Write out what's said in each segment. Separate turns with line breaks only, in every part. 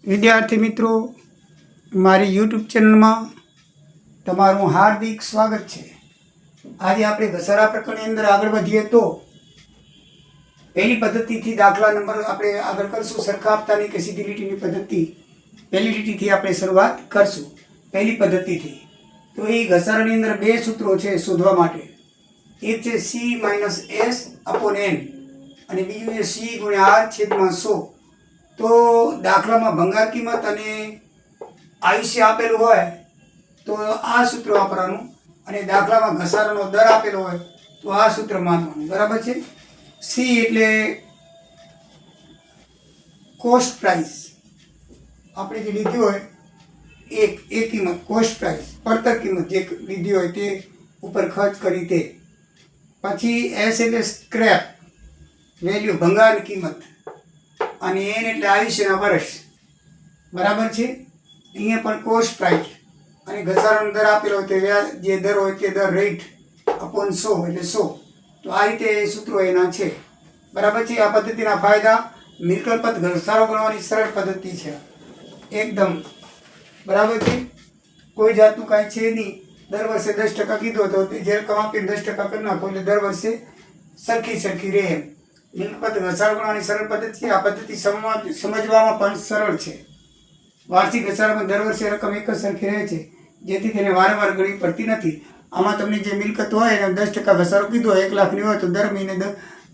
વિદ્યાર્થી મિત્રો, મારી યુટ્યુબ ચેનલમાં તમારું હાર્દિક સ્વાગત છે। આજે આપણે ઘસારા પ્રકરણની અંદર આગળ વધીએ તો પહેલી પદ્ધતિથી દાખલા નંબર આપણે આગળ કરશું। સરખા હપ્તાની કે સીધી લીટીની પદ્ધતિ પહેલી લીટીથી આપણે શરૂઆત કરશું। પહેલી પદ્ધતિથી તો એ ઘસારાની અંદર બે સૂત્રો છે શોધવા માટે। એક છે C - S / N અને બીજું છે C × R / 100। તો દાખલામાં ભંગાર કિંમત અને આયુષ્ય આપેલું હોય તો આ સૂત્ર વાપરવાનું, અને દાખલામાં ઘસારાનો દર આપેલો હોય તો આ સૂત્ર માનવાનું, બરાબર છે। સી એટલે કોસ્ટ પ્રાઇસ, આપણે જે લીધી હોય એ કિંમત, કોસ્ટ પ્રાઇસ પડતર કિંમત જે લીધી હોય તે ઉપર ખર્ચ કરી તે। પછી એસ એટલે સ્ક્રેપ વેલ્યુ, ભંગારની કિંમત, અને એન એટલે આયુષ્યના વર્ષ, બરાબર છે। અહીંયા પણ કોસ્ટ પ્રાઇસ અને ઘસારાનો દર આપેલો હોય તે જે દર હોય તે દર રેટ અપોન 100 એટલે 100। તો આ રીતે સૂત્રો એના છે, બરાબર છે। આ પદ્ધતિના ફાયદા: મિલકત પર ઘસારો ગણવાની સરળ પદ્ધતિ છે એકદમ, બરાબર છે। કોઈ જાતનું કાંઈ છે નહીં, દર વર્ષે 10% કીધો તો જે રકમ આપીને 10% કરી નાખો એટલે દર વર્ષે સરખી રહે એમ। મિલકત ઘસારો ગણવાની સરળ પદ્ધતિ છે। આ પદ્ધતિ સમજવામાં પણ સરળ છે। વાર્ષિક ઘસારામાં દર વર્ષે રકમ એક જ સરખી રહે છે, જેથી તેને વારંવાર ગણવી પડતી નથી। આમાં તમને જે મિલકત હોય એને 10% ઘસારો કીધો હોય, 1 લાખની હોય તો દર મહિને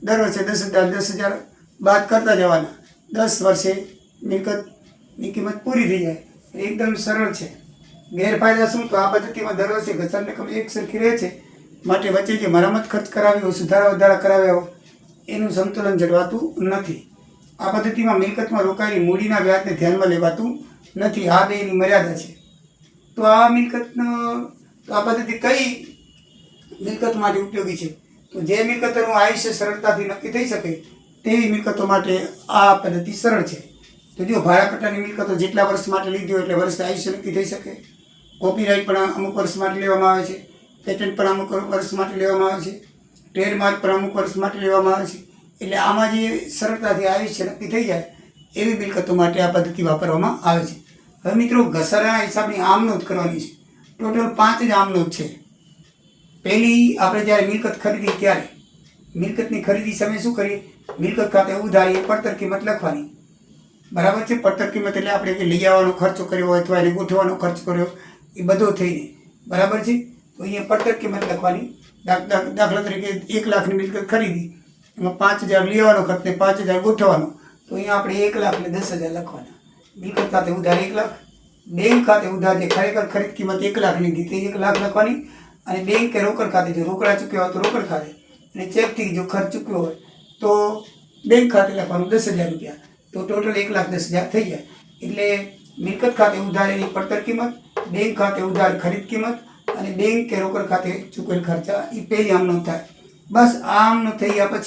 દર વર્ષે 10,000 બાદ કરતા જવાના, 10 વર્ષે મિલકતની કિંમત પૂરી થઈ જાય। એકદમ સરળ છે। ગેરફાયદા શું? તો આ પદ્ધતિમાં દર વર્ષે ઘસારાની રકમ એક સરખી રહે છે, માટે વચ્ચે જે મરામત ખર્ચ કરાવ્યો હોય, સુધારા વધારા કરાવ્યા હોય એનું સંતુલન જળવાતું નથી। આ પદ્ધતિમાં મિલકતમાં રોકાયેલી મૂડીના વ્યાજને ધ્યાનમાં લેવાતું નથી, આ બેની મર્યાદા છે। તો આ પદ્ધતિ કઈ મિલકત માટે ઉપયોગી છે? તો જે મિલકતોનું આયુષ્ય સરળતાથી નક્કી થઈ શકે તેવી મિલકતો માટે આ પદ્ધતિ સરળ છે। તો જો ભાડાપટ્ટાની મિલકતો જેટલા વર્ષ માટે લીધી હોય એટલે વર્ષ આયુષ્ય નક્કી થઈ શકે। કોપીરાઇટ પણ અમુક વર્ષ માટે લેવામાં આવે છે, પેટન્ટ પણ અમુક વર્ષ માટે લેવામાં આવે છે, ટ્રેડમાર્ક પણ અમુક વર્ષ માટે લેવામાં આવે છે। એટલે આમાં જે સરળતાથી આયુષ્ય નક્કી થઈ જાય એવી મિલકતો માટે આ પદ્ધતિ વાપરવામાં આવે છે। હવે મિત્રો, ઘસારાના હિસાબની આમ નોંધ કરવાની છે। ટોટલ 5 જ આમ નોંધ છે। પહેલી, આપણે જ્યારે મિલકત ખરીદી ત્યારે મિલકતની ખરીદી સમયે શું કરીએ? મિલકત ખાતે ઉધારી પડતર કિંમત લખવાની, બરાબર છે। પડતર કિંમત એટલે આપણે કે લઈ આવવાનો ખર્ચો કર્યો હોય અથવા એને ગોઠવવાનો ખર્ચ કર્યો એ બધો થઈને, બરાબર છે। તો અહીંયા પડતર કિંમત લખવાની। દાખલા તરીકે 1 લાખની મિલકત ખરીદી, એમાં 5,000 લઈ આવવાનો ખર્ચ ને 5,000 ગોઠવવાનો, તો અહીંયા આપણે 1 લાખ ને 10,000 લખવાના। મિલકત ખાતે ઉધાર 1 લાખ, બેંક ખાતે ઉધાર જે ખરેખર ખરીદ કિંમત 1 લાખની હતી તે 1 લાખ લખવાની, અને બેંક કે રોકડ ખાતે જો રોકડા ચૂક્યા હોય તો રોકડ ખાતે, અને ચેકથી જો ખર્ચ ચૂક્યો હોય તો બેંક ખાતે લખવાનું 10,000 રૂપિયા, તો ટોટલ 1,10,000 થઈ જાય। એટલે મિલકત ખાતે ઉધાર એની પડતર કિંમત, બેંક ખાતે ઉધાર ખરીદ કિંમત, અને બેંક કે રોકડ ખાતે ચૂકવેલ ખર્ચા એ પહેલી આમ નોંધ થાય। બસ આ આમ નોંધ થઈ ગયા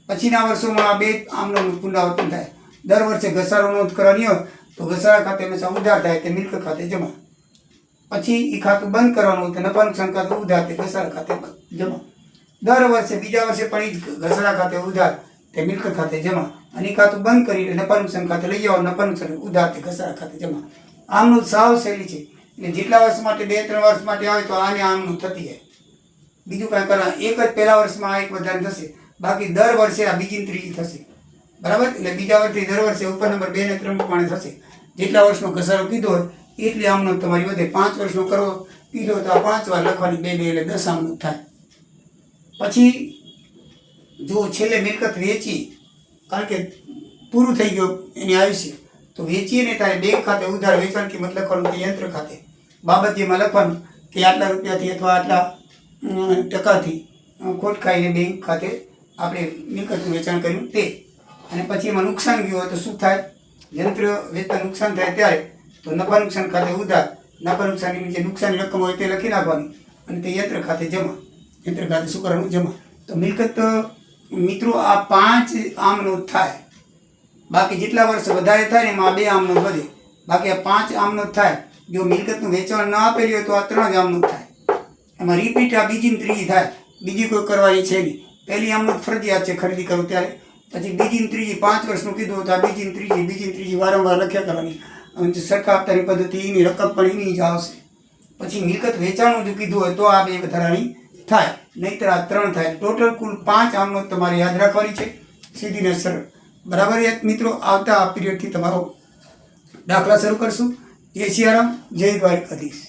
પછીના વર્ષોમાં આ બે આમ નોંધનું પુનરાવર્તન થાય। દર વર્ષે ઘસારો નોંધ કરવાની હોય તો ઘસારા ખાતે હંમેશા ઉધાર થાય તે મિલકત ખાતે જમા, પછી એ ખાતું બંધ કરવાનું હોય તો નફા નુકસાન ખાતે ઉધાર તે ઘસારા ખાતે જમા। દર વર્ષે બીજા વર્ષે પણ એ જ ઘસારા ખાતે ઉધાર તે મિલકત ખાતે જમા, અને એ ખાતું બંધ કરીને નફા નુકસાન ખાતે લઈ જવાનું, નફા નુકસાન ઉધાર તે ઘસારા ખાતે જમા। આમનું સાવ શૈલી છે। એટલે જેટલા વર્ષ માટે 2-3 વર્ષ માટે આવે તો આને આમનું થતી જાય, બીજું કાંઈ કરવા। એક જ પહેલા વર્ષમાં આ એક વધારે થશે, બાકી દર વર્ષે આ બીજી ત્રીજી થશે, બરાબર। એટલે બીજા વર્ષથી દર વર્ષે ઉપર નંબર 2 ને 3 પ્રમાણે થશે। જેટલા વર્ષનો ઘસારો કીધો હોય એટલી આમનોંધ તમારી વધે। 5 વર્ષનો કરો કીધો તો આ 5 વાર લખવાની, 2 એટલે 10 આમનોંધ થાય। પછી જો છેલ્લે મિલકત વેચી, કારણ કે પૂરું થઈ ગયું એની આયુષ્ય, તો વેચીને તારે બેંક ખાતે ઉધાર વેચાણ કિંમત લખવાનું, કે યંત્ર ખાતે બાબત જેમાં લખવાનું કે આટલા રૂપિયાથી અથવા આટલા ટકાથી ખોટ ખાઈને બેંક ખાતે આપણે મિલકતનું વેચાણ કર્યું તે, અને પછી એમાં નુકસાન ગયું હોય તો શું થાય? યંત્ર વેચતા નુકસાન થાય ત્યારે તો નફા નુકસાન ખાતે ઉધાર, નફા નુકસાનની જે નુકસાનની રકમ હોય તે લખી નાખવાની, અને તે યંત્ર ખાતે જમા, યંત્ર ખાતે શું કરવાનું? જમા। તો મિલકત મિત્રો આ 5 આમ નોંધ થાય। બાકી જેટલા વર્ષ વધારે થાય ને એમાં 2 આમ નોંધ વધે, બાકી આ 5 આમ નોંધ થાય। જો મિલકતનું વેચાણ ન આપેલી હોય તો આ 3 જ આમ નોંધ થાય। એમાં રિપીટ આ બીજી ને ત્રીજી થાય, બીજી કોઈ કરવાની છે નહીં। પહેલી આમ નોંધ ફરજિયાત છે ખરીદી કરો ત્યારે, પછી બીજી ને ત્રીજી 5 વર્ષનું કીધું તો આ બીજી ને ત્રીજી વારંવાર લખ્યા કરવાની। અને જે સરખા હપ્તાની પદ્ધતિ એની રકમ પણ એની જ આવશે. પછી મિલકત વેચાણનું જો કીધું હોય તો આ 2 વધારાની થાય, નહીંતર આ 3 થાય. ટોટલ કુલ 5 આમનો તમારે યાદ રાખવાની છે, સીધી ને સરળ. બરાબર મિત્રો, આવતા આ પીરિયડથી તમારો દાખલા શરૂ કરશું. જય સિયારામ, જય દ્વારકાધીશ.